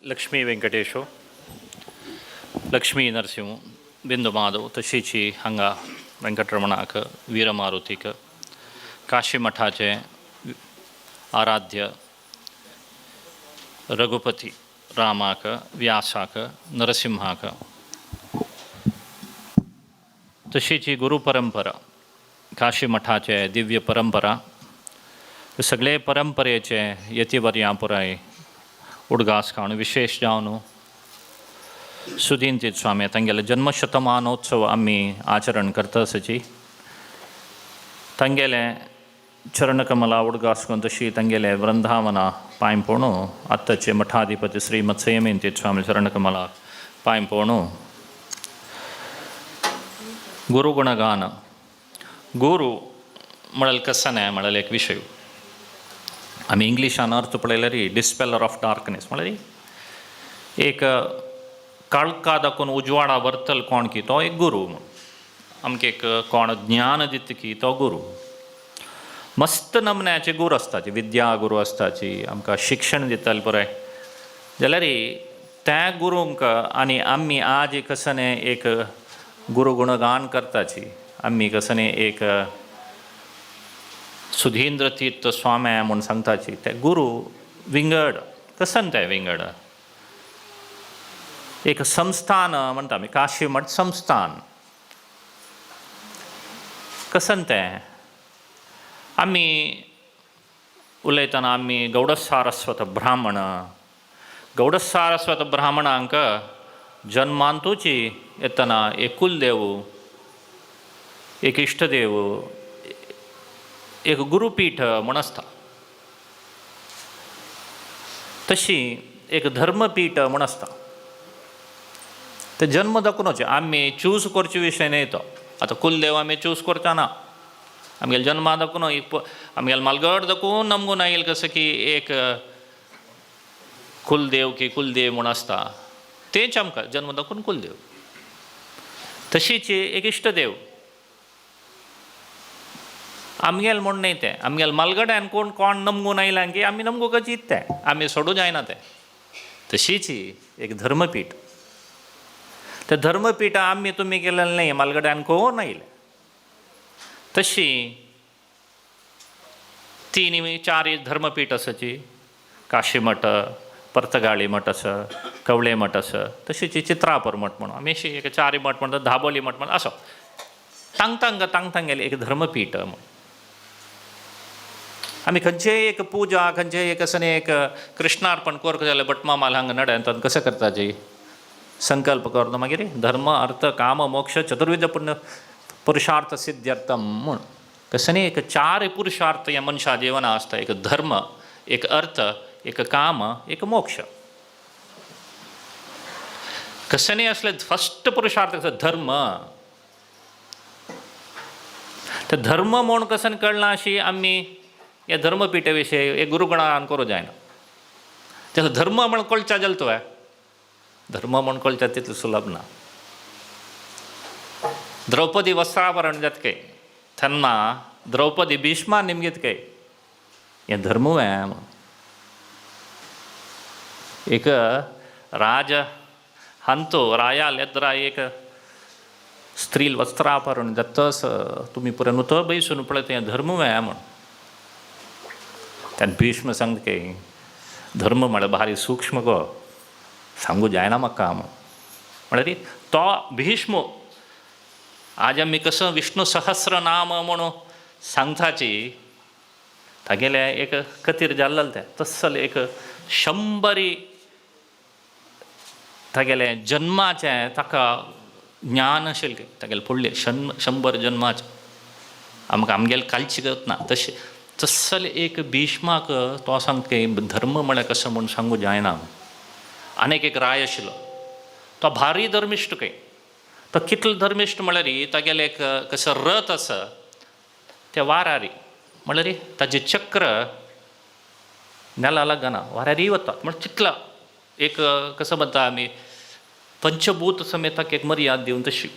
लक्ष्मी वेंकटेशो, लक्ष्मी नरसिंह, बिंदू माधव तशीची हांगा वेंकटरमणाक, वीरमारुतीक, काशी मठाचे आराध्य रघुपती रामाक, व्यासाक, नरसिंहाक, तशीची गुरुपरंपरा, काशी मठाचे दिव्य परंपरा, सगळे परंपरेचे यतिवर्यां पुराय उडगास कावन विशेष जावन सुधींतीत स्वामी तांगेले जन्मशतमानोत्सव आमी आचरण करतासची तांगेले चरणकमला उडगासकून तशी तांगेले वृंदावना पांय पोणू आत्ताचे मठाधिपती श्री मत्सयमेंतीत स्वामी चरणकमला पांय पोणू गुरुगुणगान गुरु म्हळ्यार कसाने म्हळ्यार एक विशय आमी इंग्लिशान अर्थ पळयल्यार डिस्पेलर ऑफ डार्कनेस म्हळ्यार एक काळका दाखोवन उजवाडा व्हरतल कोण की तो एक गुरू म्हूण आमकां एक कोण ज्ञान दिता की तो गुरू मस्त नमन्याचे गुरू आसताचे विद्या गुरू आसताची आमकां शिक्षण दिताले पुराय जाल्यार त्या गुरूंक आनी आमी आज कसने एक गुरू गुणगान करताची आमी कसने एक सुधींद्र तीर्थ स्वामी म्हणून सांगताची ते गुरू विंगड कसन ते विंगड एक संस्थान म्हणटा आमी काशी मठ संस्थान कसन ते आमी उलयतना आमी गौडसारस्वत ब्राह्मणांक जन्मांतूची येतना एक कुलदेव एक इष्टदेव एक गुरुपीठ म्हूण आसता तशी एक धर्मपीठ म्हूण आसता ते जन्म दाखोवचे आमी चूज करचे विशय न्हय तो आतां कुलदेव आमी चूज करचा ना आमगेले जन्मा दाखोवन आमगेले मालगड दाखोवन नमगून आयिल्ले कसो की एक कुलदेव की कुलदेव म्हूण आसता तेंच आमकां जन्म दाखोवन कुलदेव तशीच एक इश्टदेव आमगेल म्हूण न्हय तें आमगेले मालगड्यान कोण नमगून आयलां की आमी नमगूंक चिंतता आमी सोडूं जायना तें तशीच एक धर्मपीठ ते धर्मपीठा आमी तुमी केलेलें न्हय मालगड्यान कोण आयले तशी 3-4 धर्मपीठ आसाची काशी मठ पर्तगाळी मठ आसा कवळे मठ आसा तशीच चित्रापर मठ म्हणून आमी अशी एक 4 मठ म्हणटा धाबोली मठ म्हणटा असो तांगतांगेले एक धर्मपीठ म्हणून आमी खंयचेय एक पुजा खंयचेय एक असने एक कृष्णार्पण करता जाल्यार भटमामाल हांगा नड्यांत कशें करताची संकल्प करता मागीर धर्म अर्थ काम मोक्ष चतुर्विध पुरुषार्थ सिद्ध्यर्थम म्हूण कसने एक 4 पुरुषार्थ ह्या मनशा जिवना आसता एक धर्म एक अर्थ एक काम एक मोक्ष कसने असले फस्ट पुरुषार्थ धर्म ते धर्म म्हूण कसन कळना अशी आमी ह्या धर्मपिठे विशयी एक गुरुगणान करूं जायना तेजो धर्म म्हूण कळचा जाल्या तुवें धर्म म्हूण कळचा तितलें सुलभ ना द्रौपदी वस्त्राभरण जातके तेन्ना द्रौपदी भीष्मा निमगीतके हें धर्म हें एक राज हंतो रायाल येद्रा एक स्त्री वस्त्राभरण जातस तुमी पुरे नुतो बैसून पळयत हें धर्म हें म्हूण त्यान भीष्म सांगता धर्म म्हळ्यार भारी सूक्ष्म गो सांगू जायना म्हाका म्हळ्यार तो भीष्म आज आमी कसो विष्णू सहस्रनाम म्हणून सांगताची तागेले एक कथीर जाल्लें तें तस्सल एक 100 तागेले जन्माचें ताका ज्ञान आशिल्लें तागेले फुडले 100 जन्माचें आमकां आमगेले कालची गत ना तशें तस्सल एक भीष्माक तो सांगता धर्म म्हळ्यार कसो म्हूण सांगू जायना आनीक एक राय आशिल्लो तो भारी धर्मिश्ट खंय तो कितलो धर्मिश्ट म्हळ्यार तागेले एक कसो रथ आसा त्या वारारी म्हळ्यार ताजें चक्र नेला लागना वारारी वतात म्हण चितला एक कसो म्हणटा आमी पंचभूत समेताक एक मर्याद दिवन तशी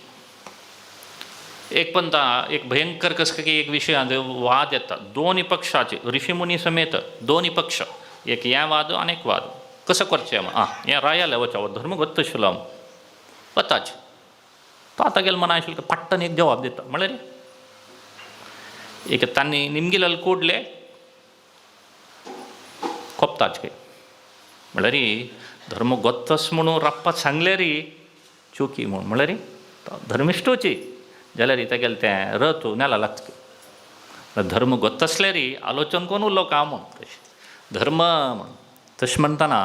एक पंथा एक भयंकर कसं की एक विशयान वाद येतात दोन्ही पक्षाचे ऋषिमुनी समेत दोन्ही पक्ष एक ह्या वाद अनेक वाद कसं करचें हें रायालें वचो धर्म गोत्त आशिल्लो वताच तो आतां गेलो मना आशिल्लो पट्टन एक जवाब दिता म्हळ्यार एक तांणी निमगिलेले कोडले कोपताच काय म्हळ्यार धर्म गोत्तस म्हणून रावपाक सांगले री चुकी म्हणून म्हळ्यार धर्मिश्टोची जाल्यार तेगेलें तें रथ नेला लागता धर्म गोत्तसले री आलोचन कोण उरलो काम म्हूण तशें धर्म म्हण तशें म्हणटना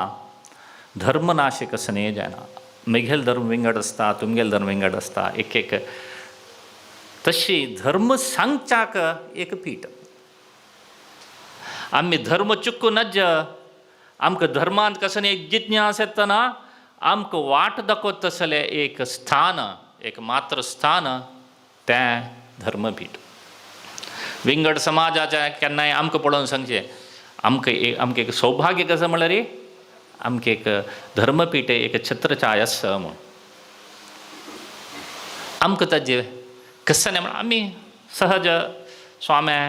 धर्म ना अशें कसं न्ही जायना म्हगेल धर्म विंगड आसता तुमगेल धर्म विंगड आसता एक तशी धर्म सांगच्याक एक पीठ आमी धर्म चुकूनच आमकां धर्मांत कसं न्ही एक जिज्ञास येतना आमकां वाट दाखोवत तसलें एक स्थान एक मात्र स्थान तें धर्मपीठ विंगड समाजाचें केन्नाय आमकां पळोवन सांगचें आमकां एक सौभाग्य कसं म्हळ्यार आमकां एक धर्मपीठ एक छत्रछाय आसा म्हूण आमकां ताजें कसं न्ही म्हण आमी सहज स्वाम्या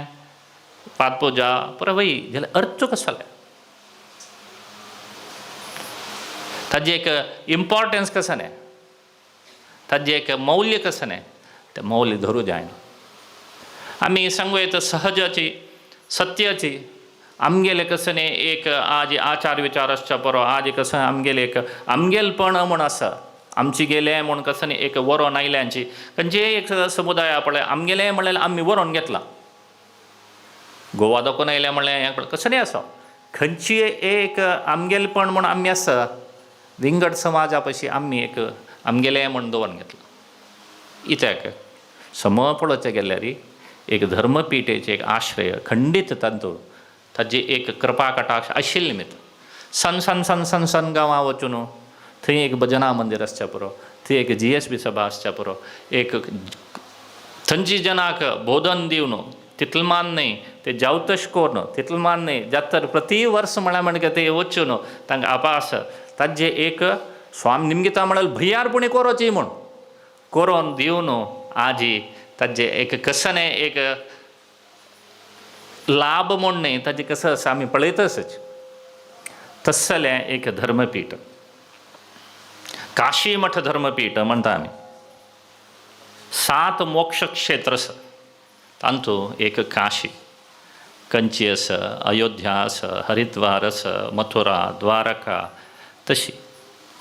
पादपुजा पुरा वय जाल्यार अर्थ कसो ताजें एक इम्पॉर्टन्स कसं न्ही ताजें एक मौल्य कसं न्ही तें मौल्य धरूं जायना आमी सांगू येता सहजाची सत्याची आमगेले कसं न्ही एक आज आचार विचार आसच्या बरो आज कसं आमगेले एक आमगेलपण म्हूण आसा आमची गेले म्हूण कसं न्ही एक वरोन आयल्यांची खंयचे एक समुदाया पळय आमगेले म्हणल्यार आमी वरोन घेतलां गोवा दाखोवन आयले म्हणलें हें कसं न्ही आसा खंयची एक आमगेलपण म्हूण आमी आसा विंगड समाजा पशी आमी एक आमगेले म्हूण दवरून घेतलां इत्याक सम पळोवचें गेल्यार एक धर्मपीठेचे एक आश्रय खंडीत तांतूळ ताजी एक कृपा कटाक्ष आशिल्ली निमित्त सन गांवां वचून थंय एक भजनां मंदिर आसचें पुरो थंय एक GSB सभा आसचें पुरो एक थंयची जनाक बोधन दिवन तितलें मान न्ही ते जावतश कोरून तितलें मान न्ही जातर प्रति वर्स म्हणल्यार ते वचून तांकां आपास ताजें एक स्वामी निमगिता म्हळ्यार भयारपणी कोरोची म्हूण कोरोन दिवन आजी ताजें एक कसं न्ही एक लाभ म्हूण न्ही ताजें कसं आसा आमी पळयतच तसलें एक धर्मपीठ काशी मठ धर्मपीठ म्हणटा आमी 7 मोक्ष क्षेत्र आसा तांतूं एक काशी कंची आसा अयोध्या आसा हरिद्वार आसा मथुरा द्वारका तशी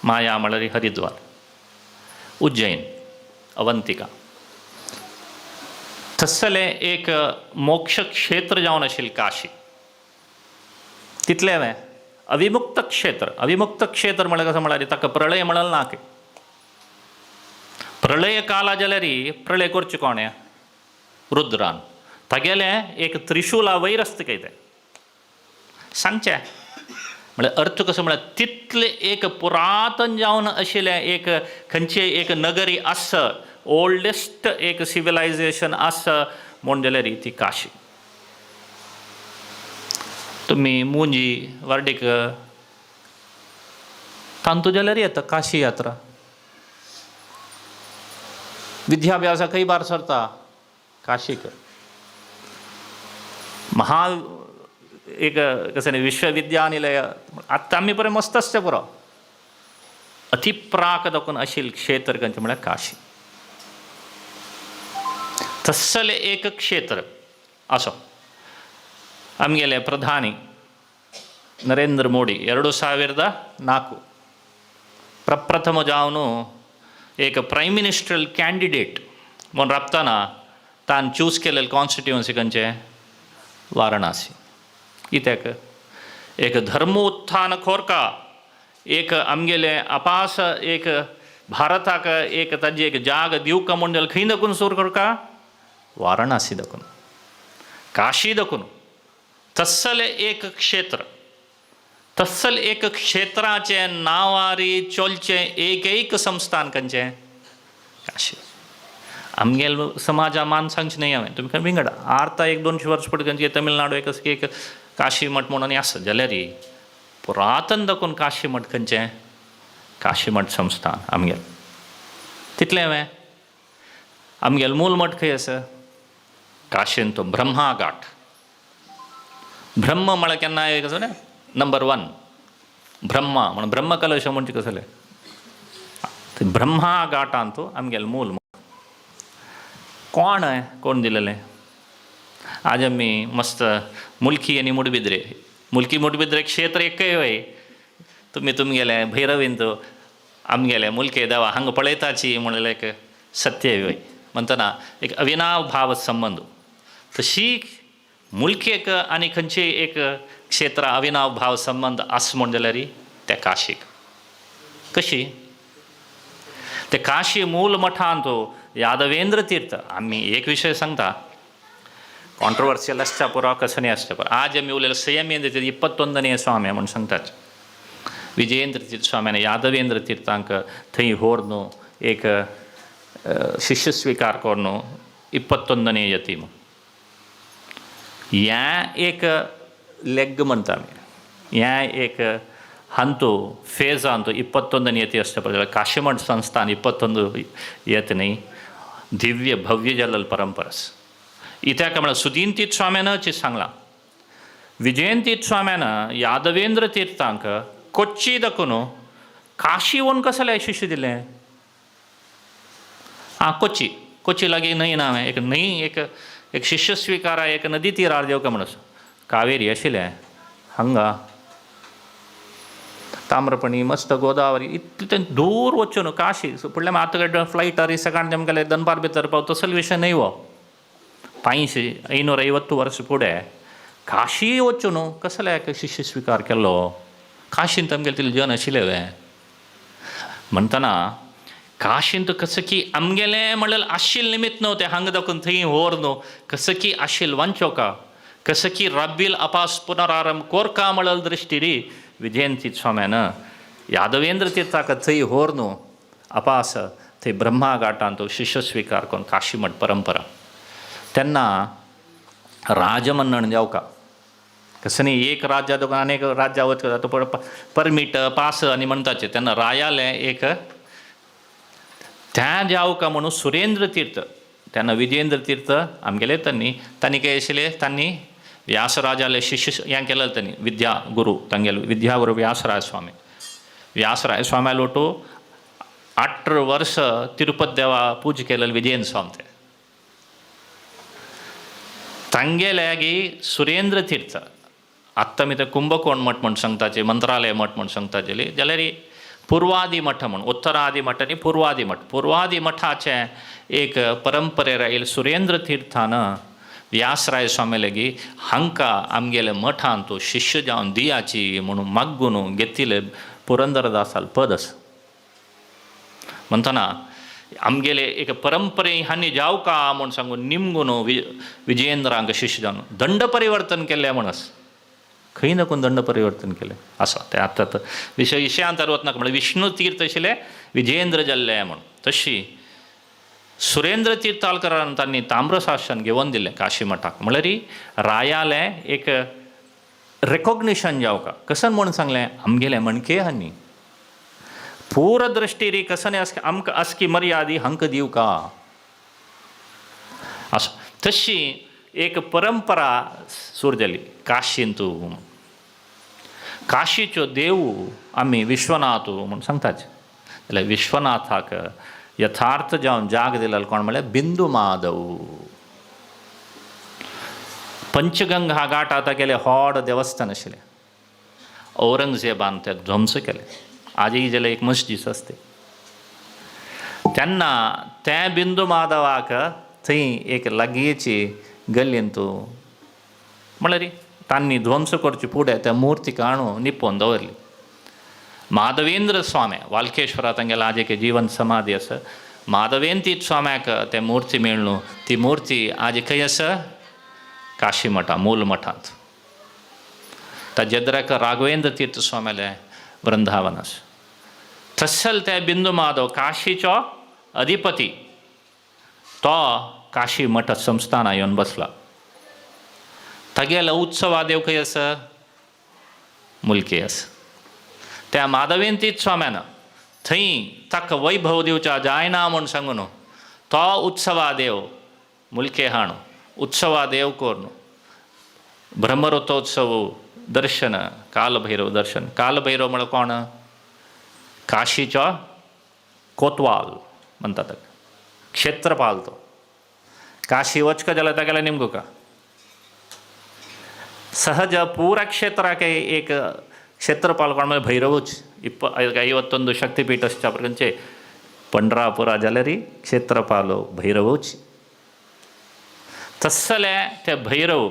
माया म्हळ्यार हरिद्वार उज्जैन अवंतिका तसलें एक मोक्ष क्षेत्र जावन आशिल्लें काशी तितलें हांवें अविमुक्त क्षेत्र म्हळ्यार कसं म्हळ्यार ताका प्रळय म्हळ्यार ना प्रळय काला जाल्यार प्रळय करचें कोणें रुद्रान तागेलें एक त्रिशूला वयर आसता काय तें सांगचें म्हळ्यार अर्थ कसो म्हळ्यार तितलें एक पुरातन जावन आशिल्लें एक खंयची एक नगरी आसा ओल्डेस्ट एक सिविलायझेशन आसा म्हूण जाल्यार ती काशी तुमी मुंजी वार्डेक तांतू जाल्यार येता काशी यात्रा विद्याभ्यासा खंय भायर सरता काशीक एक कसं न्ही विश्वविद्यानिलय आत्तां आमी पळय मस्त आसचें पुरो अतिप्राक दाखोवन आशिल्लें क्षेत्र खंयचें म्हळ्यार काशी तसलें एक क्षेत्र असो आमगेले प्रधानी नरेंद्र मोदी 2004 प्रप्रथम जावन एक प्रायम मिनिस्ट्रल कॅन्डिडेट म्हूण राबतना तान चूज केलेलें कॉन्स्टिट्युएन्सी खंयचें वाराणसी कित्याक एक धर्म उत्थान खोरका एक आमगेले अपास एक भारताक एक ताजी एक जाग दिवका म्हूण जाल्यार खंय दाखोवन सुरू करता वाराणसी दाखोवन काशी दाखोवन तसलें एक क्षेत्र तसलें एक क्षेत्राचें नांवारी चलचें एक संस्थान खंयचें काशी आमगेल समाजा मान सांगचें न्ही हांवें तुमी विंगड आर्ता 1-200 वर्स पयलीं खंयचें तमिळनाडू एक काशी मठ म्हणून आसा जाल्यार पुरातन दाखोवन काशी मठ खंयचें काशी मठ संस्थान आमगेल तितलें हांवें आमगेल मूल मठ खंय आसा काशीन तो ब्रह्मा घाट ब्रह्म म्हळ्यार केन्ना नंबर 1 ब्रह्मा म्हणून ब्रह्मकलश म्हणजे कसले ते ब्रह्मा घाटांतो आमगेले मूल कोण आहे कोण दिलेले आज आम्ही मस्त मुलकी आणि मुडबिद्रे मुलकी मुडबिद्रे क्षेत्र एकय वय तुम्ही तुमगेले भैरवींतो आमगेले मुलके देवा हंग पळयताची म्हणले एक सत्य वय म्हणतना एक अविनाव भाव संबंध तशी मुलकेक आणि खंयचे एक क्षेत्र अविनाव भाव संबंध असं म्हण जाल्यार त्या काशीक कशी ते काशी मूल मठांतो यादवेंद्र तीर्थ आम्ही एक विषय सांगता कॉन्ट्रोवर्सियल असता पुरो कसं नाही असतं पण आज आम्ही उलयला संयमेंद्र तीर्थ 21ನೇ स्वामी म्हणून सांगतात विजयेंद्र तीर्थ स्वाम्याने यादवेंद्र तीर्थांक थंय व्हरून एक शिष्य स्वीकार करून 21ನೇ यती ह्या एक लेग म्हणटा आमी ह्या एक ಹಂತು ಫೇಸ್ ಅಂತು 21ನೇ ಯತಿ ಅಷ್ಟೇ ಪಡೆದ ಕಾಶಿಮಠ ಸಂಸ್ಥಾನ 21 ಯತಿನಿ ದಿವ್ಯ ಭವ್ಯ ಜಲಲ್ ಪರಂಪರಸ್ इत्या का म्हणा सुदीन तीर्थ स्वाम्यानं ची सांगला विजयन तीर्थ स्वाम्यानं यादवेंद्र तीर्थांक कोच्ची दखून काशी वन कसले शिष्य दिले हां कोच्ची लागी न्हंय ना एक न्हंय एक शिष्य स्वीकारा एक नदी तीरार देव का म्हणस कावेरी आशिल्लें हांगा ताम्रपणी मस्त गोदावरी इतलें दूर वचून काशी फुडल्या आतां फ्लायटार सकाळ तेमगेले दनपार भितर पावता तसलो विशय न्हय वो 550 वर्स फुडें काशी वचून कसले शिष्य स्वीकार केल्लो काशींत आमगेले तिले जन आशिल्ले वे म्हणटना काशींत कसं की आमगेलें म्हणल्यार आशिल्लें निमित्त न्हू तें हांगा दाखोवन थंय व्हर न्हू कसं की आशिल वांचोका कसं की रब्बील अपास पुनरारंभ कोरका म्हणल्यार दृश्टीरी विजयन तीर्थ स्वाम्यानं यादवेंद्र तीर्थाक थंय व्हर न्हू अपास थंय ब्रह्मा घाटांत तो शिष्य स्वीकार करून काशीमठ परंपरा तेन्ना राजमन्नण जावका कसं न्ही एक राज्या दोन अनेक राज्या वचता तो परमीट पास आनी म्हणटाचे तेन्ना रायाले एक त्या जावका म्हणून सुरेंद्र तीर्थ तेन्ना विजयेंद्र तीर्थ आमगेले तांणी कितें आशिल्लें तांणी व्यासराजाले शिष्य हें केलें तांणी विद्यागुरू तांगेले विद्यागुरू व्यासराज स्वामी लोटू 18 वर्स तिरुपती देवा पूज केलेले विजयन स्वामी ते तांगेल्यागी सुरेंद्र तीर्थ आत्ता मी ते कुंभकोण मठ म्हणून सांगताचे मंत्रालय मठ म्हणून सांगताचे जाल्यार पूर्वादी मठ म्हणून उत्तरादी मठ आनी पूर्वादी मठाचे एक परंपरेर आयिल्ले सुरेंद्र तीर्थानं व्यासराय स्वामी लेगी हांकां आमगेले मठांत तो शिष्य जावन दियाची म्हणून मागून घेतिल्ले पुरंदरदासाल पद आसा म्हणटना आमगेले एक परंपरे हानी जावका म्हूण सांगून निमगून विजयेंद्रांक शिष्य जावन दंड परिवर्तन केलें म्हणस खंय नकून दंड परिवर्तन केलें आसा तें आतां विशयांतर वचनाका म्हणल्यार विष्णू तीर्थ आशिल्ले विजयेंद्र जाल्ले म्हणून तशी सुरेंद्र तीर्थालकरान तांणी ताम्रशासन घेवन दिल्लें काशी मठाक म्हळ्यार रायाले एक रेकॉग्निशन जावका कसन म्हूण सांगलें आमगेले मणके हानी पूर दृश्टीरी कसने आमकां अस्की मर्यादी हंक दिवका असो तशी एक परंपरा सुरू जाली काशींतू काशीच्यो देव आमी विश्वनाथ म्हणून सांगताचे जाल्यार विश्वनाथाक यथार्थ जावन जाग दिलेलो कोण म्हळ्यार बिंदू माधव पंचगंगा घाट आतां गेले व्हड देवस्थान आशिल्लें औरंगजेबान तें ध्वंस केलें आजय जाल्यार एक मस्जीद आसता तेन्ना त्या बिंदू माधवाक थंय एक लागींची गल्लींत म्हळ्यार तांणी ध्वंस करचे फुडें त्या मुर्तीक हाडून निपोवन दवरली माधवेंद्र स्वामी वाल्केश्वरा तांगेलो आज एक जीवन समाधी आसा माधवेंद्र तीर्थ स्वाम्याक ते मुर्ती मेळ्ळ्यो ती मुर्ती आज खंय आसा काशी मठा मूल मठांत ताजे एदराक राघवेंद्र तीर्थ स्वाम्याले वृंदावन आसा तसल ते बिंदू माधव काशीचो अधिपती तो काशी मठ संस्थाना येवन बसला तागेलो उत्सवा देव खंय आसा मुलकी आसा त्या माधवेंद्र तीर्थ स्वाम्यान थंय ताका वैभव दिवचा जायना म्हूण सांगून तो उत्सवा देव मुलके हाडून उत्सवा देव करून ब्रह्मरथोत्सव दर्शन, कालभैरव दर्शन. कालभैरव म्हळ्यार कोण? काशीचो कोतवाल म्हणटात, क्षेत्रपाल तो. काशी वचका जाल्यार तागेलें निमगो का. सहज पूरा क्षेत्राक एक क्षेत्रपाल कोण म्हणजे भैरवूच. 51 ಶಕ್ತಿಪೀಠ ಪ್ರಪಂಚೆ पंढरापुरा जाल्यार क्षेत्रपालो भैरवूच. तसले ते भैरव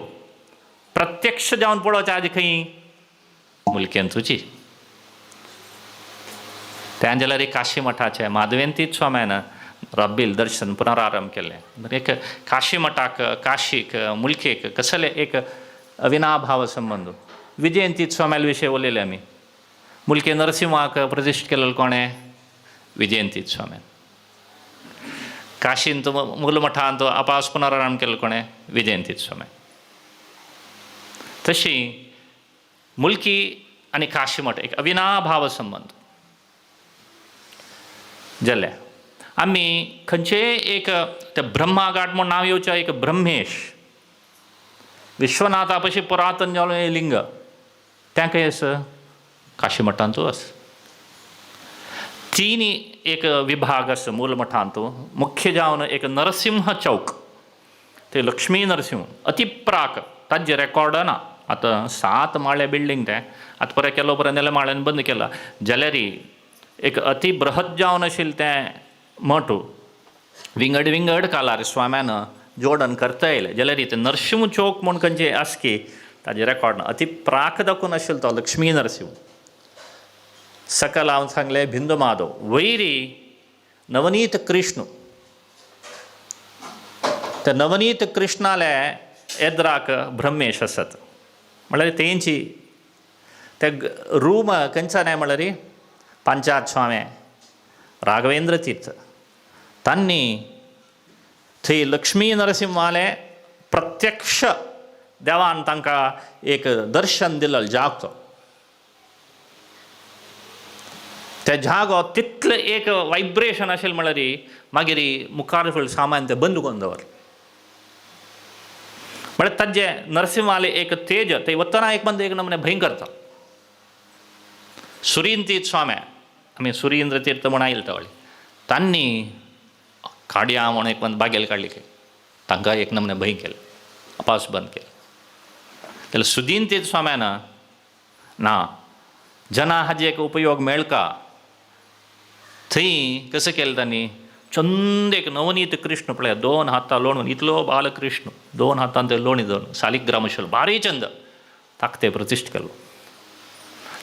प्रत्यक्ष जावन पळोवचे आदी खंय मुलकेंतूची. त्या जाल्यार काशी मठाचे माधवेंतीत स्वाम्यान रब्बील दर्शन पुनरारंभ केलें. एक काशी मठाक, काशीक, मुलकेक कसले एक अविनाभाव संबंध. विजयंतीत स्वाम्याल विशय उलयले आमी. मुलके नरसिंहाक प्रतिश्ठ केलेलो कोणें? विजयंतीत स्वाम्यान. काशींत मूल मठांत अपास पुनरारंभ केलेलो कोणें? विजयंतीत स्वाम्यान. तशी मुलकी आनी काशी मठ एक अविनाभाव संबंध जाल्ले. आमी खंयचेय एक ते ब्रह्माघाट म्हूण नांव येवचें, एक ब्रह्मेश विश्वनाथा पशी पुरातन जावन लिंग तें खंय आसा? काशी मठांतू आसा. तीन एक विभाग आसा मूल मठांतू. मुख्य जावन एक नरसिंह चौक, ते लक्ष्मी नरसिंह अतिप्राक, ताजे रेकॉर्ड ना. आतां 7 माळे बिल्डींग तें आतां परत केलो, परत नेल्या माळ्यान बंद केला. जाल्यार एक अति बृहत जावन आशिल्लें तें मठ विंगड विंगड कालार स्वाम्यान जोडन करता येयलें. जाल्यार तें नरसिंह चौक म्हूण खंयचें आसकी ताजे रेकॉर्ड ना. अतिप्राक दाखोवन आशिल्लो तो लक्ष्मी नरसिंह. सकल हांव सांगलें बिंदू माधव. वैरी नवनीत कृष्ण. ते नवनीत कृष्णाले एद्राक ब्रह्मेश आसात. म्हळ्यार तेंची ते रूम खंयच्यान म्हळ्यार पंचात स्वामी राघवेंद्र तीर्थ तांणी थंय लक्ष्मी नरसिंहाले प्रत्यक्ष देवान तांकां एक दर्शन दिलेलो जाग तो. ते जागो तितलें एक वायब्रेशन आशिल्लें म्हळ्यार मागीर मुखार फुडें सामान तें बंद करून दवरलें. म्हळ्यार ताजे नरसिंहाले एक तेज ते वतना एक बंद एक नमूने भयंकर तो. सुरींतीत स्वामी आमी सुरींद्र तीर्थ म्हूण आयिल्ले तावळी तांणी काड्या म्हूण एक बंद बागेल काडली की तांकां एक नमूने भंय केलें, अपास बंद केलें. जाल्यार सुदींतीत स्वाम्यान ना जना हाजे एक उपयोग मेळका थंय कसं केलें तांणी चंद एक नवनीत कृष्ण पळय 2 हातां लोणून इतलो बालकृष्ण 2 हातांत ते लोणी धरून सालिग्राम आशिल्लो भारी चंद ताका ते प्रतिश्ठ केलो.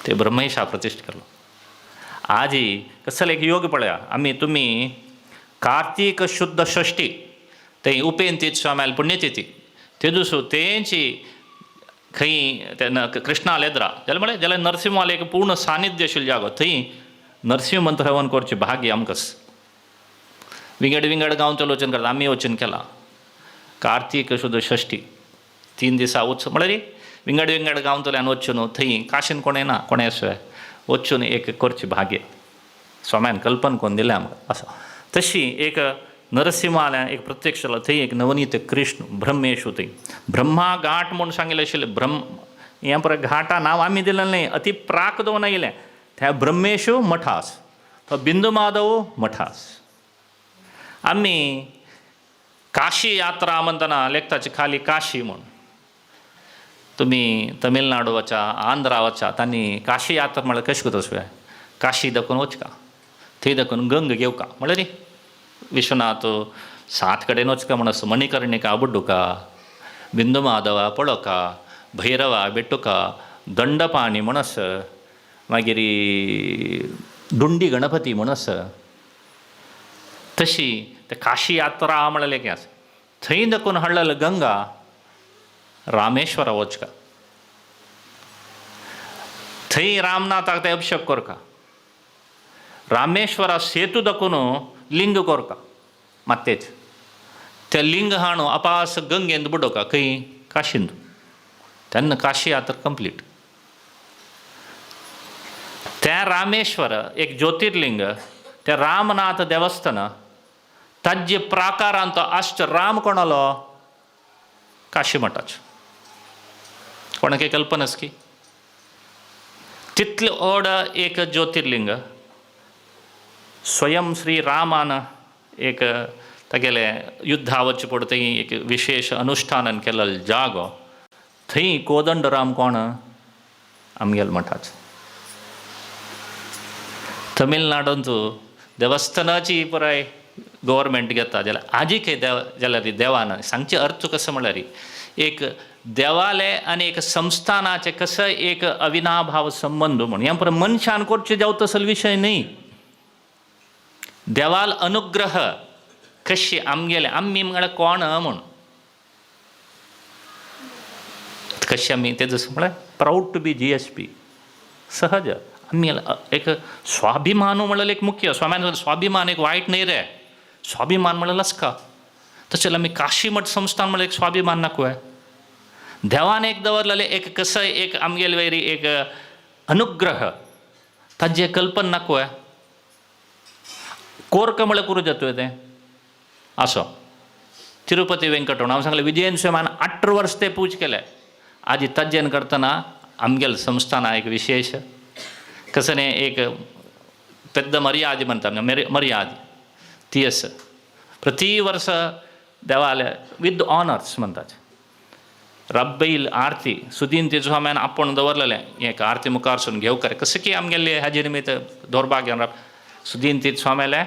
ते ब्रह्मेशा प्रतिश्ठ केलो. आजी कसले एक योग पळया आमी तुमी कार्तीक शुद्ध षष्ठी थंय उपेंतीत स्वाम्याल पुण्यतिथी ते दिसू तेंची खंय तेन्ना कृष्णाल येद्रा जाल्यार नरसिंहाल एक पूर्ण सानिध्य आशिल्लो जागो थंय नरसिंह मंत्र हवन करचें भाग्य आमकां. विंगड विंगड गांव चलोवचन करता आमी वचून केला. कार्तीक शुद्ध षष्ठी 3 दिसा उत्सव म्हळ्यार विंगड विंगड गांवतल्यान वचून थंय काशीन कोणें ना कोणें आसय वचून एक करचें भाग्य स्वाम्यान कल्पन करून दिलें आमकां असो. तशी एक नरसिंहाल्या एक प्रत्यक्ष जालो थंय एक नवनीत कृष्ण ब्रह्मेश थंय ब्रह्मा घाट म्हूण सांगिल्लें आशिल्लें. ब्रह्म हें पळय घाटा नांव आमी दिलें न्ही अति प्राक दवन आयिल्लें. त्या ब्रह्मेशू मठास तो बिंदू माधव मठास. आमी काशी यात्रा म्हणटना लेखताची खाली काशी म्हूण तुमी तमिळनाडू वचा आंध्रा वचा तांणी काशी यात्रा म्हळ्यार कशें कोता वचूं काशी दाखोवन वचका थंय दाखोवन गंग घेवका म्हळ्यार विश्वनाथ 7 कडेन वचका म्हण आसा. मणिकर्णिका बुड्डुका बिंदू माधवा पळोवका भैरवा बेट्टुका दंडपाणी म्हण आसा मागीर दुंडी गणपती म्हण आसा. तशी ते काशी यात्रा म्हळ्यार एक आसा थंय दाखोवन हाडलेलो गंगा रामेश्वरा वचका थंय रामनाथाक ते अभिषेक करका रामेश्वरा सेतू दाखोवन लिंग करका मातेच ते लिंग हाडून अपास गंगेंत बुडोवका खंय काशींत तेन्ना काशी यात्रा कंप्लीट. त्या रामेश्वर एक ज्योतिर्लिंग ते रामनाथ देवस्थान ताजे प्राकारांत अष्ट राम कोणालो काशी मठाचो. कोणाक कल्पना आसा की तितले ओड एक ज्योतिर्लिंग स्वयं श्री रामान एक तागेले युद्धा वच्चे पडते एक विशेष अनुष्ठान केलेलो जागो थंय कोदंडराम कोण आमगेल मठाचो. तमिळनाडूंतू देवस्थानाची पुराय गव्हर्मेंट घेता जाल्यार आजीक जाल्यार देवान सांगचे अर्थ कसो म्हळ्यार एक देवालय आनी एक संस्थानाचे कसो एक अविनाभाव संबंध म्हणून ह्या पुराय मनशान करचे जावं तसलो विशय न्ही. देवाल अनुग्रह कशी आमगेले आमी म्हळ्यार कोण म्हूण कशी आमी तेजो म्हळ्यार प्राऊड टू बी GSP सहज आमी एक स्वाभिमान म्हळ्यार एक मुख्य स्वाम्यान स्वाभिमान एक वायट न्ही रे स्वाभिमान म्हळ्यार लसका तशें जाल्यार आमी काशी मठ संस्थान म्हळ्यार एक स्वाभिमान नाकूय देवान एक दवरलेले एक कसय एक आमगेले वयरी एक अनुग्रह ताजे कल्पना नाकूय कोर्क म्हळ्यार करूं जातोय तें असो तिरुपती वेंकटरमण हांव सांगलें विजयन स्वामान 18 वर्स ते पूज केले आजी तज्जेन करतना आमगेल संस्थाना एक विशेष कसं एक పెద్ద మర్యాద म्हणतात मर्याद ती आसा प्रति वर्स देवालय विथ ऑनर्स म्हणटात रब्बैल आरती सुदीन ती स्वाम्यान आपण दवरलेलें एक आरती मुखारसून घेवकर कसं की आमगेले हाजे निमित्त दौर्भाग्यान सुदीन तीत स्वाम्याले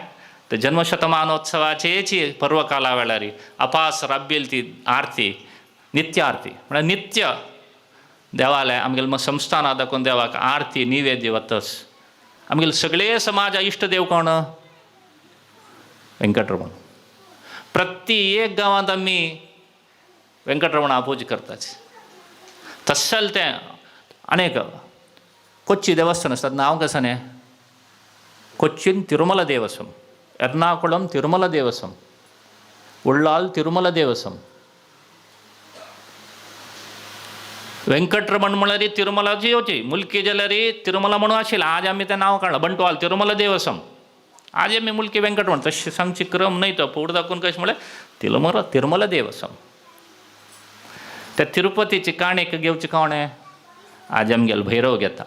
ते जन्मशतमानोत्सवाचेची पर्वकाला वेळार अपास रब्बेल ती आरती नित्य आरती म्हळ्यार नित्य देवालय आमगेले संस्थाना दाखोवन देवाक आरती निवेद्य वतस आमगेले सगळे समाज इश्ट देव कोण वेंकटरमण प्रति एक गांवांत आमी वेंकटरमणा पूज करतात तस्सल तें अनेक कोच्ची देवस्थान आसतात नांव कशें न्ही कोच्चीन तिरुमला देवसम एर्नाकुलम तिरुमला देवसम उल्लाल तिरुमला देवसम वेंकटरमण म्हळ्यार तिरुमलाची येवची मुलकी जाल्यार तिरुमला म्हणून आशिल्लें आज आमी तें नांव काडलां बंटवाल तिरुमला देवसम आज आमी मुलकी वेंकटरमण तशें सांगची क्रम न्हय तो फुडें दाखोवन कशें म्हळ्यार तिरुमला देवसम त्या तिरुपतीची काणेक घेवची कोणें आज आमगेलो भैरव घेता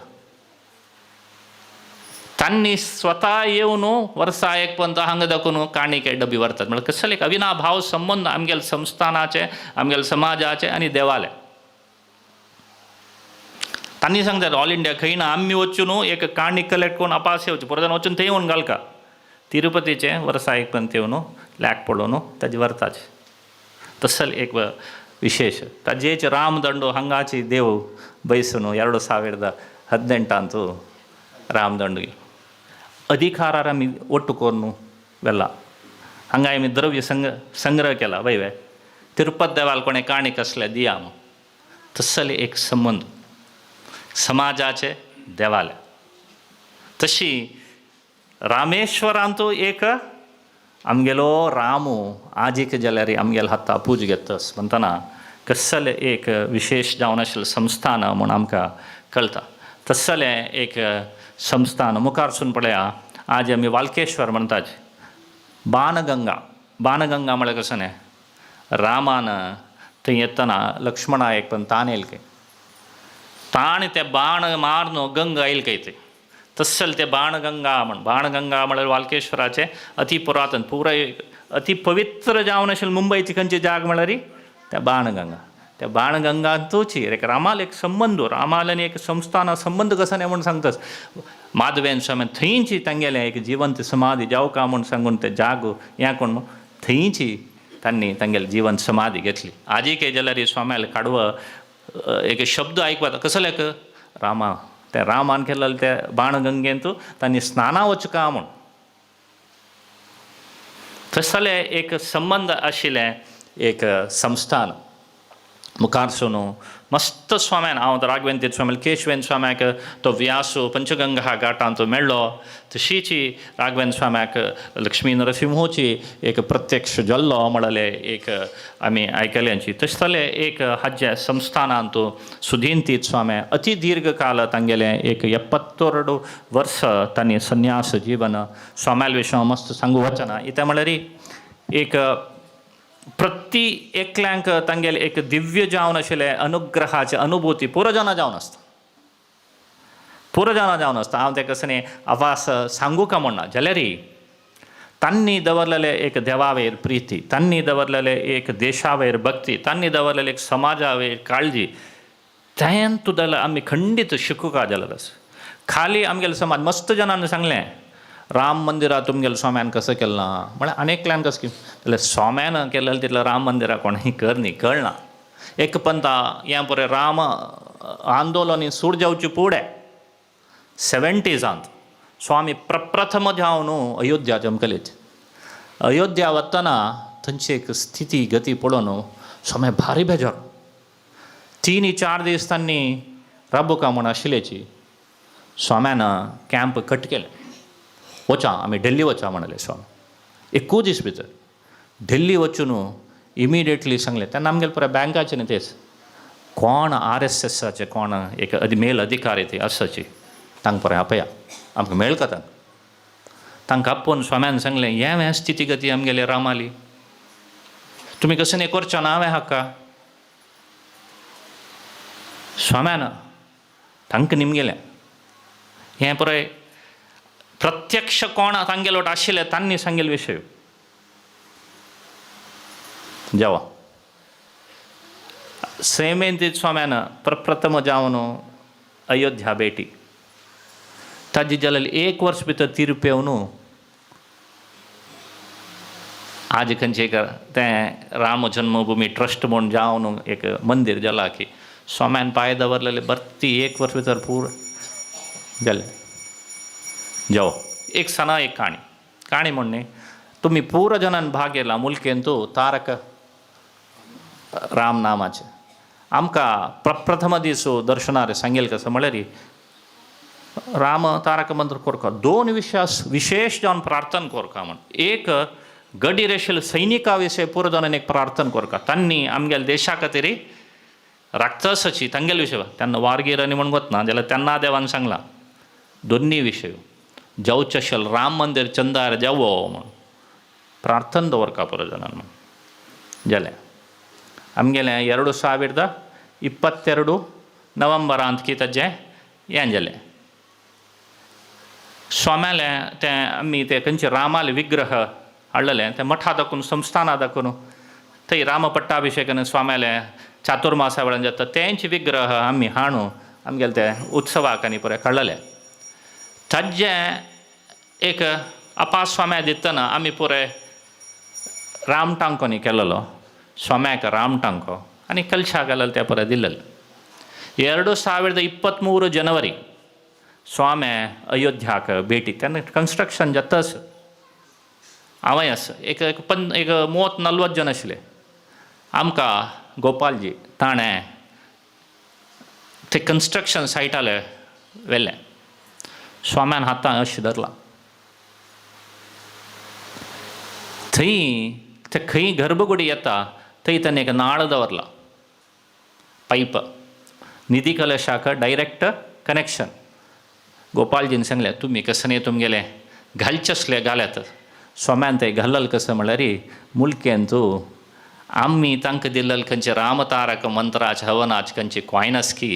तांणी स्वता येवन वर्सा एक पर्यंत हांगा दाखोवन काणीक डबी व्हरतात म्हळ्यार कसले एक अविनाभाव संबंद आमगेले संस्थानाचे आमगेले समाजाचे आनी देवालय तांणी सांगतात ऑल इंडिया खंय ना आमी वचून एक काणी कलेक्ट करून अपास येवची परत वचून थंय येवन घालका तिरुपतीचे वर्सा एक पर्यंत येवन लॅक पडोवन ताजे व्हरताचे तसल एक विशेष ताजेच रामदंडो हांगाची देव बयसून 2018 रामदंड अधिकारार आमी ಒಟ್ಟು करून वेला हांगा आमी द्रव्य संग्रह केला वय तिरुपती देवाल कोणें काणी कसले दिया तसले एक संबंध समाजाचे देवालय तशी रामेश्वरांतू एक आमगेलो रामू आजीक जाल्यार आमगेलो हाता पूज घेतस म्हणटना कसले एक विशेष जावन आशिल्लें संस्थान म्हूण आमकां कळटा तसलें एक संस्थान मुखारसून पळया आज आमी वाल्केश्वर म्हणटात बाणगंगा म्हळ्यार कशें न्ही रामान थंय येतना लक्ष्मणा एक पण ताण येयले खंय ताण ते बाण मारून गंगा येयले खंय ते तस्सल ते बाणगंगा म्हळ्यार वाल्केश्वराचे अति पुरातन पुराय अति पवित्र जावन आशिल्लें मुंबयची खंयची जाग म्हळ्यार त्या बाणगंगा त्या बाणगंगांतूची एक रामाल एक संबंद रामाल आनी एक संस्थान संबंद कसो न्ही म्हूण सांगतास माधवेन स्वामी थंयची तांगेलें एक जिवंत समाधी जावका म्हूण सांगून ते जाग हें कोण थंयची तांणी तांगेली जिवंत समाधी घेतली आजीक जाल्यार स्वाम्याल काडवं एक शब्द आयकपाक कसले रामा ते रामान केलेले ते बाणगंगेंतू तांणी स्नाना वचका म्हूण तसले एक संबंध आशिल्लें एक संस्थान मुखारसून मस्त स्वाम्यान हांव राघवेंद्र स्वामी केशवेंद्र स्वाम्याक तो व्यासू पंचगंगा घाटांत मेळ्ळो तशीची राघवेंद्र स्वाम्याक लक्ष्मी नरसिंहोची एक प्रत्यक्ष जल्लो म्हणले एक आमी आयकल्यांची तशें एक हाज्या संस्थानांत सुधींतीत स्वामी अति दीर्घ काल तांगेलें एक 72 वर्स तांणी संन्यास जीवन स्वाम्याल विशय मस्त सांगू वचना इतें म्हळ्यार एक प्रति एकल्यांक तांगेले एक दिव्य जावन आशिल्लें अनुग्रहाची अनुभूती पुरो जावन आसता पुरो जाणा जावन आसता हांव तेका कसं आवाज सांगू का म्हणना जाल्यार तांणी दवरलेले एक देवा वयर प्रिती, तांणी दवरलेले एक देशा वयर भक्ती, तांणी दवरलेले एक समाजा वयर काळजी, तें तुदल आमी खंडीत शिकूंक जाल्यार खाली आमगेले समाज मस्त जाणांनी सांगलें राम मंदिरा तुमगेले स्वाम्यान कसं केलें ना म्हळ्यार अनेकल्यान कसं की जाल्यार स्वाम्यान केलें तितलें राम मंदिरा कोणें कर न्ही कळना एक पंता हें पळय राम आंदोलन सूड जावचे फुडें 70s स्वामी प्रप्रथम जावन अयोध्या जमकलेच अयोध्या वतना थंयची एक स्थिती गती पळोवन स्वामी भारी बेजार 3-4 दीस तांणी राबुका म्हण आशिल्लेची स्वाम्यान कॅम्प कट केलें वचा आमी दिल्ली वचा म्हणले स्वामी 1 दीस भितर दिल्ली वचून इमिडिएटली सांगलें तेन्ना आमगेले पळय बँकाचे न्ही तेच कोण RSSचे कोण एक मेल अधिकारी ते आसाची तांकां पळय आपया आमकां मेळ का तांकां आपोवन स्वाम्यान सांगलें हें स्थिती गती आमगेले रामाली तुमी कसं हें करचो ना हांवें हाका स्वाम्यान तांकां निमगेलें हें पळय प्रत्यक्ष कोण तांगेलो आशिल्ले तांणी सांगिल्ले विशय जेवा सेमेंतीत स्वाम्यान प्रप्रथम जावन अयोध्या भेटी ताजी जाल्यार 1 वर्स भितर तिरुपती येवन आज खंयचे एक तें राम जन्मभूमी ट्रस्ट म्हूण जावन एक मंदीर जालां की स्वाम्यान पांय दवरलेले बर्ती 1 वर्स भितर पूर जालें जाओ एक सना एक काणी म्हणणे तुम्ही पूर जनान भाग घेतला मुलकेन तूं तारक राम नामाचे आमकां प्रप्रथम दीस दर्शनार सांगेल कसं म्हळ्यार राम तारक मंत्र कोरका 2 विशेष जावन प्रार्थना कोरका म्हण एक गडीर आशिल्ल्या सैनिका विशयी पुरो जावन एक प्रार्थना कोरका तांणी आमगेल्या देशा खातीर राक्षसाची तांगेले विशय तेन्ना वारगीर आनी म्हण वतना जाल्यार तेन्ना देवान सांगलां दोनी विशय जावचें आशिल्लें राम मंदिर चंदार जावो म्हण प्रार्थना दवरका पुरो जाणान म्हण जालें आमगेलें 2022 नोव्हेंबरांत की ताजें हें जालें स्वाम्यालें तें आमी तें खंयचें रामाले विग्रह हाडलेलें तें मठा दाखोवन संस्थाना दाखोवन थंय रामपट्टाभिशेकान स्वाम्यालें चातुर्मासा वेळान जाता तेंचे विग्रह आमी हाडून आमगेले तें उत्सवाक आनी पळय काडलेलें ताजें एक अपास स्वाम्या दितना आमी पुरे रामटांको न्ही केलेलो स्वाम्याक रामटांको आनी कलशा गेलेलो ते पळय दिलेलें 2023 जनवरी स्वाम्या अयोध्याक भेटी तेन्ना कन्स्ट्रक्शन जाताच हांवें एक 30-40 जण आशिल्ले आमकां गोपालजी ताणें ते कन्स्ट्रक्शन सायटाले व्हेलें स्वाम्यान हातां अशें धरलां थंय ते खंय गर्भगुडी येता थंय ताणें एक नाळ दवरला पायप निधी कलशाक डायरेक्ट कनेक्शन गोपालजीन सांगलें तुमी कसं न्ही तुमगेलें घालचें आसलें घाल्यात स्वाम्यान तें घालल कसं म्हळ्यार मुलकेन तूं आमी तांकां दिल्लें खंयचे रामतारक मंत्राचे हवनाचे खंयचे कॉयनस की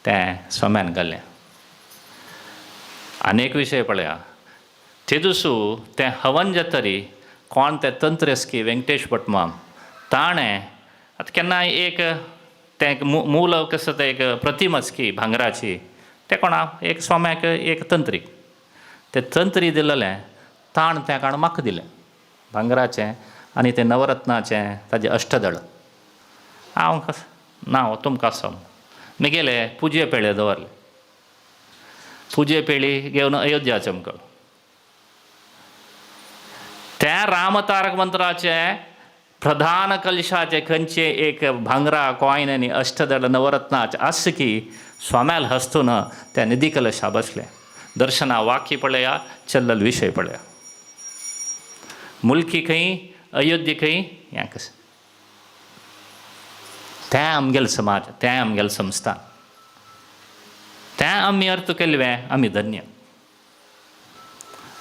तें स्वाम्यान घालें अनेक विशय पळया ते दिसू तें हवन जातरी कोण तें तंत्रेस की वेंकटेश भटमाम ताणें आतां केन्नाय एक तें मूल कसं तें एक प्रतिमच की भांगराची तें कोणाक एक स्वाम्याक एक तंत्रीक तें तंत्री दिल्लें ताण तें काण म्हाका दिलें भांगराचें आनी तें नवरत्नाचें ताजें अष्टदळ हांव ना तुमकां आसा म्हगेले पुजे पेळे दवरले पुजे पेळी घेवन अयोध्या चमकळ त्या रामतारक मंत्राचे प्रधान कलशाचे खंयचे एक भांगरा कॉयन आनी अष्टदळ नवरत्नाचे आस की स्वाम्याल हस्तून त्या निधी कलशा बसले दर्शना वाक्य पळया चल्लल विशय पळया मुल्की खंय अयोध्ये खंय हें कशें तें आमगेलें समाज तें आमगेलें संस्थान तें आमी अर्थ केल्लें आमी धन्य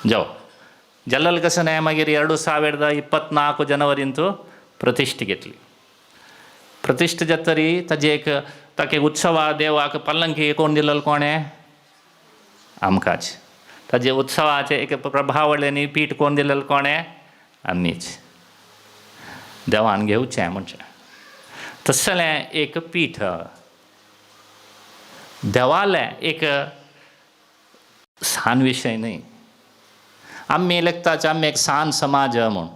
जावं जल्लल कसं न्हय मागीर 2024 जनवरींत प्रतिश्ठ घेतली प्रतिश्ठ जातरी ताजे एक ताका उत्सवा देवाक पल्लंकी कोण दिलेलो कोणें आमकांच. ताजे उत्सवाचे एक प्रभावळ्यांनी पीठ कोण दिलेलं कोणें? आमीच. देवान घेवचें म्हणचें. तसलें एक पीठ देवालें एक सान विशय न्ही. आमी लेखताचे आमी एक सान समाज म्हूण,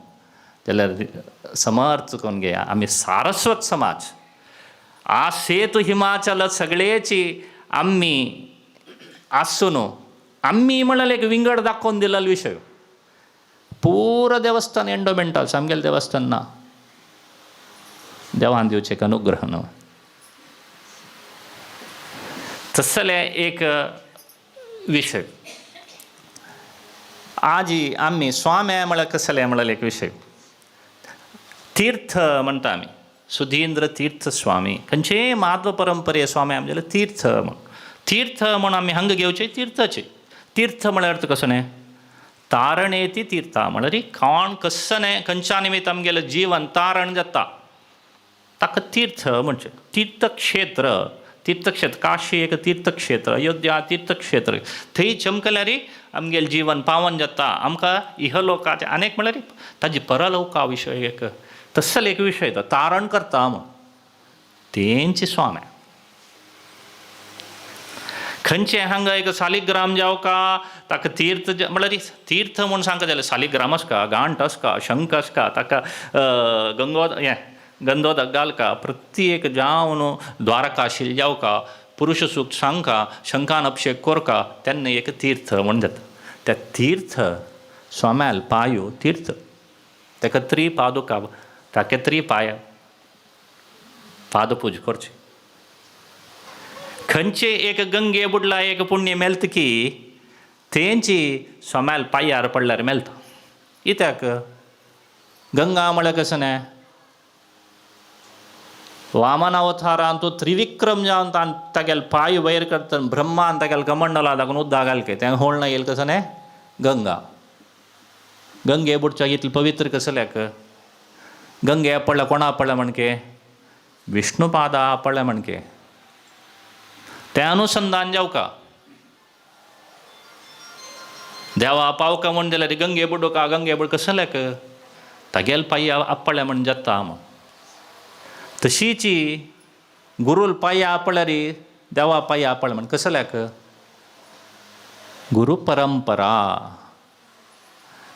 जाल्यार समर्थ कोण घेया आमी सारस्वत समाज. आ सेतू हिमाचल सगळेची आमी आसून आमी म्हणाल एक विंगड दाखोवन दिलेलो विशय. पूर देवस्थान एंडोमेंटल्स आमगेलें देवस्थान ना. देवान दिवचें एक अनुग्रह न्हू. तसलें एक विशय. आजी आमी स्वाम्या म्हळ्यार कसलें म्हळ्यार एक विशय. तीर्थ म्हणटा आमी सुधींद्र तीर्थ स्वामी. खंयचेय माधव परंपरे स्वामी आमगेले तीर्थ म्हण. तीर्थ म्हण आमी हांगा घेवचे तीर्थाचे. तीर्थ म्हळ्यार अर्थ कसो न्ही? तारणेती तीर्था म्हळ्यार कोण कसो न्ही खंयच्या निमित्त आमगेलें जीवन तारण जाता ताका तीर्थ म्हणचें. तीर्थक्षेत्र. तीर्थक्षेत्र काशी एक तीर्थक्षेत्र, अयोध्या तीर्थक्षेत्र. थंय चमकल्यार आमगेलें जीवन पावन जाता. आमकां इहलोकाचे आनीक म्हळ्यार ताजी परलोका विशय एक तसलो एक विशय तो तारण करता म्हण. तेंचे स्वामी. खंयचें हांगा एक सालिग्राम जावका ताका तीर्थ म्हळ्यार तीर्थ म्हूण सांगता जाल्यार सालिग्राम आसका, गांठ आसका, शंख आसका, ताका गंधोदक घालका, प्रत्येक जावन द्वारकाशील जावका, पुरुष सूक्त सांगका, शंखान अभिषेक कोरका, तेन्ना एक तीर्थ म्हूण जाता. त्या तीर्थ स्वाम्याल पांयो तीर्थ. ताका 3 पादुका, ताके 3 पांय पादपूज करची. खंयचे एक गंगे बुडला एक पुण्य मेलता की तेंची स्वाम्याल पांयार पडल्यार मेलता. कित्याक? गंगा म्हळ्यार कसो न्ही? वामन अवतारान तो त्रिविक्रम जावन तागेले पांय वयर करता ब्रह्मान तागेले कमंडला दाखोवन उद्दा घालके तें होळना येयला कसो न्ही? गंगा. गंगे बुडच्या इतलें पवित्र कसल्याक? गंगे पडल्या कोणा पडल्या म्हणके? विष्णुपादा पडल्या म्हणके. तें अनुसंधान जावका. देवा पावका म्हण जाल्यार गंगे बुडोवका गंगे बुड कसल्याक? तागेले पांय आपल्या म्हण जाता म्हण. तशीची गुरूल पांय आपल्यार देवा पांय आपल्या म्हण कसल्याक? गुरू परंपरा.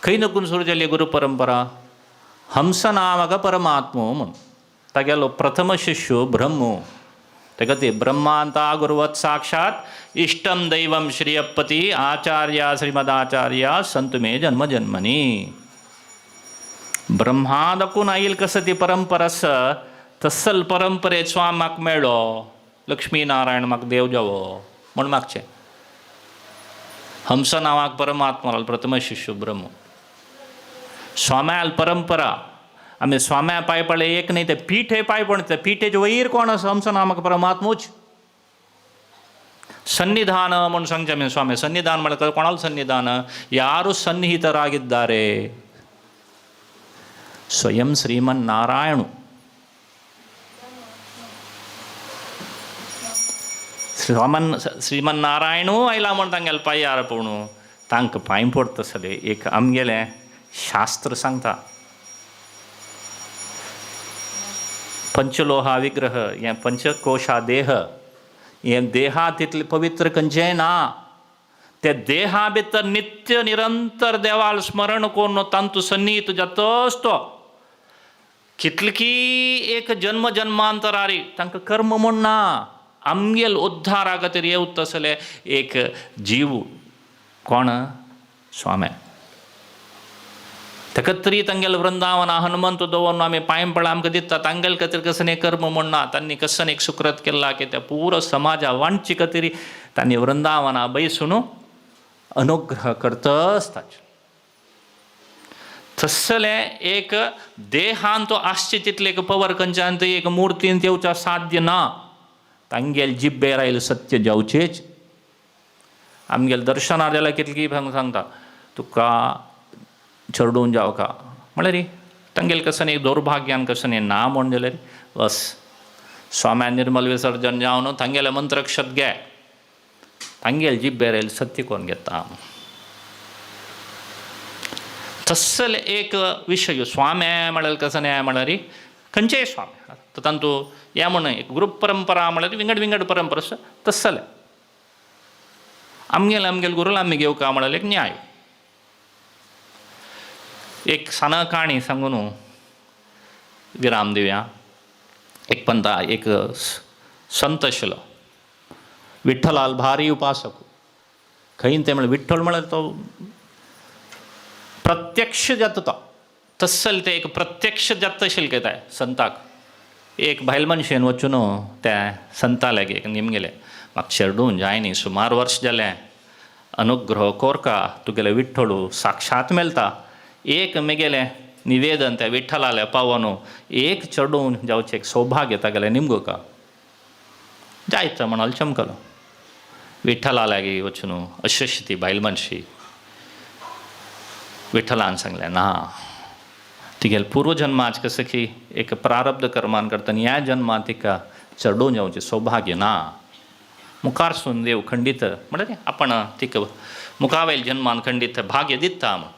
खंय नकून सुरू जाली गुरू परंपरा? हंस नामक परमात्मो म्हण. तागेलो प्रथम शिष्य ब्रह्मो. ताका ते ब्रह्मांता गुरुवत साक्षात इष्टम दैवम श्रियपती आचार्य श्रीमदाचार्य संत मे जन्म जन्मनी. ब्रह्मादकून आईल कसं ती परंपरा आसा तसल परंपरेत स्वामी म्हाका मेळ्ळो. लक्ष्मी नारायण म्हाका देव जावो म्हण मागचें. हंस नांवाक परमात्मा प्रथम शिष्य ब्रह्म. स्वाम्याल परंपरा आमी स्वाम्या पांय पडले एक न्ही ते पीठे पांय पडटा. पीठेचे वयर कोण आसा? हंस नामक परमात्मूच. सन्निधान म्हूण सांगचे आमी स्वामी. सन्निधान म्हळ्यार कोणालो सन्निधान? यारू सन्निहितरागिद्दारे स्वयं श्रीमन्नारायण. श्रीमन्नारायणू आयला म्हण तांगेले पांयार पडून तांकां पांय पडटा तसलें एक आमगेलें शास्त्र सांगता. पंचलोहा विग्रह हें पंचकोशा देह हें देहांत तितलें पवित्र खंयचेंय ना. ते देहा भितर नित्य निरंतर देवाल स्मरण करून तांतू सन्नीत जातच तो कितले की एक जन्म जन्मांतरारी तांकां कर्म म्हूण ना. आमगेल उद्धारा खातीर येवता तसले एक जीव कोण? स्वामी. ताका तरी तांगेले वृंदावना हनुमंत दवरून आमी पांय पडला आमकां दिता. तांगेले खातीर कसं न्ही कर्म म्हूण ना. तांणी कसं एक सुकृत केला की त्या पुरो समाजा वांचे खातीर तांणी वृंदावना बैसून अनुग्रह करतच ताचे. तसलें एक देहांत तो आसचे तितलें एक पवर खंयच्यान थंय एक मुर्तीन येवच्या साध्य ना. तांगेले जिब्बेर आयले सत्य जावचेच. आमगेले दर्शनार जाल्यार कितली की सांगता तुका चरडून जावका म्हळ्यार तांगेले कसं एक दौर्भाग्यान कसं ना म्हण जाल्यार बस स्वाम्या निर्मल विसर्जन जावन तांगेले मंत्रक्षत घे. तांगेल जिब्बेरेल सत्य कोण घेता. तस्सल एक विषय स्वाम्या म्हळ्यार कसं न्याय म्हळ्यार खंयचेय स्वामी तर तांतू ह्या म्हणून एक ग्रूप परंपरा म्हळ्यार विंगड विंगड परंपरा तस्सले आमगेल गुरुला आमी घेवका म्हळ्यार एक न्याय. एक साना काणी सांगू न्हू विराम दिवया. एक पंता एक संत आशिल्लो विठ्ठलाल भारी उपासक खंय ते म्हळ्यार विठ्ठल म्हळ्यार तो प्रत्यक्ष जाता तो तस्सल ते एक प्रत्यक्ष जाता आशिल्ले काय संताक. एक बायल मनशेन वचून त्या संता लागीं निमगेले म्हाका चेडून जाय न्ही सुमार वर्स जालें अनुग्रह कोरका तुगेले विठ्ठलू साक्षात मेळटा. एक मेगेलें निवेदन त्या विठ्ठलाले पावोन एक चेडून जावचें एक सौभाग्य तागेलें निमगो का जायतं म्हणून चमकलो. विठ्ठला लागीं वचून अशी ती बायल मनशी विठ्ठलान सांगलें ना तिगेल पूर्व जन्माच कसं की एक प्रारब्ध कर्मान करता ह्या जन्मात तिका चडून जावचें सौभाग्य ना. मुखारसून देव खंडीत म्हणटा आपण तिका मुखावेल जन्मान खंडीत भाग्य दिता म्हण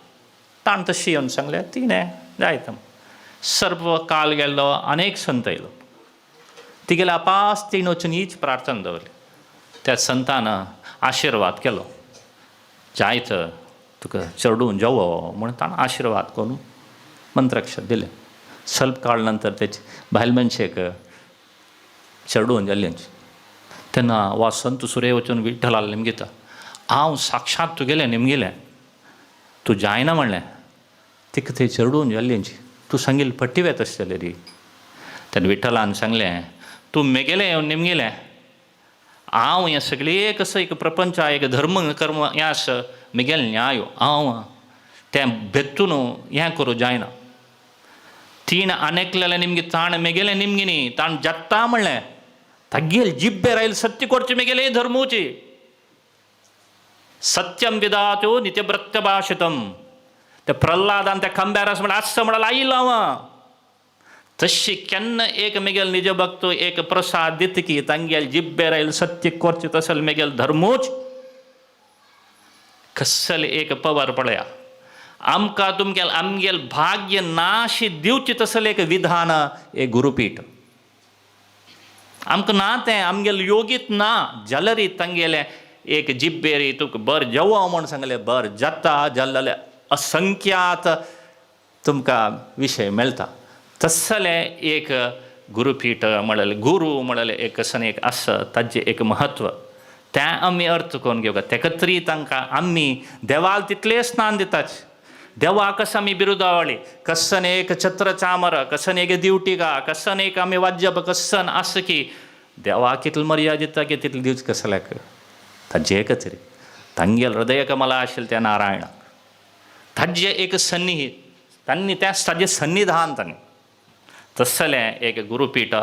ताण तशी येवन सांगलें तिणें जायतं. सर्व काल गेल्लो अनेक संत येयलो तिगेले अपास तीण वचून हीच प्रार्थना दवरली. त्या संतान आशिर्वाद केलो जायतं तुका चडून जेवो म्हूण ताणें आशिर्वाद करून मंत्राक्षर दिलें. ಸ್ವಲ್ಪ काळ नंतर तेची बायल मनशेक चडून जाल्लेंची तेन्ना वा संत सुरे वचून विठ्ठलाल निमगिता हांव साक्षात तुगेलें निमगिलें तूं जायना म्हणलें तिका थंय चडून जाल्लेंची तूं सांगिल्लें पट्टी वेत आसतलें री. तेन्ना विठ्ठलान सांगलें तूं मेगेलें येवन निमगिलें हांव हें सगळें कसं एक प्रपंच एक धर्म कर्म हें आसा मेगेल न्याय हांव तें बेतून हें करूं जायना. तीण आनेकलेलें निमगे ताण मेगेलें निमगिनी ताण जत्ता म्हणलें तागेल जिब्बे रायल सत्य कोरचें मेगेलें धर्मूची सत्यम विदातो नित्यभृत्य भाषितम. ते प्रल्हादान त्या खंब्यारस म्हळ्यार आस म्हळ्यार आयिल्लो हांव तशी केन्ना एक मेगेल निज भक्त एक प्रसाद दित की तांगेल जिब्बे रायल सत्य कोरचें तसल मेगेल धर्मूच कसल एक पवर पळया. आमकां तुमगेल आमगेल भाग्य नाशी दिवचें तसलें एक विधान एक गुरुपीठ आमकां ना तें आमगेल योगीत ना जाल्यार तांगेलें एक जिब्बेरी तुका बर जेवो म्हूण सांगलें बर जाता जाल्यार असंख्यात तुमकां विशय मेळटा. तसलें एक गुरुपीठ म्हळ्यार गुरू म्हळ्यार एक कसन एक आसा ताजें एक म्हत्व तें आमी अर्थ करून घेवका. तेका तरी तांकां आमी देवाल तितलें स्नान दिताच देवा कस आमी बिरुदावळी कसन एक छत्र चामर कसन एक दिवटिका कसन एक आमी वाजप कसन आस की देवा कितले मर्यादा दिता की तितले दिवच कसल्याक ताजें एक तरी तांगेल हृदय कमला आशिल्लें त्या नारायणाक ताजें एक सन्निहित तांणी ताजें सन्निधान तांणी तसलें एक गुरुपीठ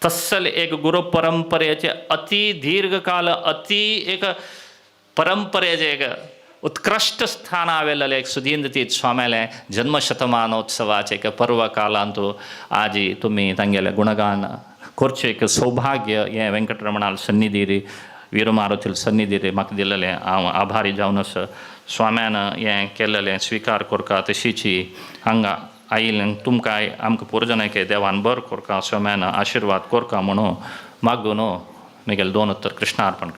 तसलें एक गुरु परंपरेचे अति दीर्घ काल अति एक परंपरेचें एक उत्कृष्ट स्थान आवेलेलें एक सुधींद्रतीर्थ स्वाम्यालें जन्मशतमानोत्सवाचें एक पर्व कालांत आजी तुमी तांगेलें गुणगान करचें एक सौभाग्य हें वेंकटरमणाल सन्निधीर वीरमारुतील सन्निधीर म्हाका दिलेलें हांव आभारी जावन आसा. स्वाम्यान हें केलेलें स्विकार कोरता तशीची हांगा आयिल्लें तुमकां आमकां पुरजनायके देवान बर कोरता स्वाम्यान आशिर्वाद कोरता म्हणून मागून म्हगेलें दोन उत्तर कृष्णार्पण.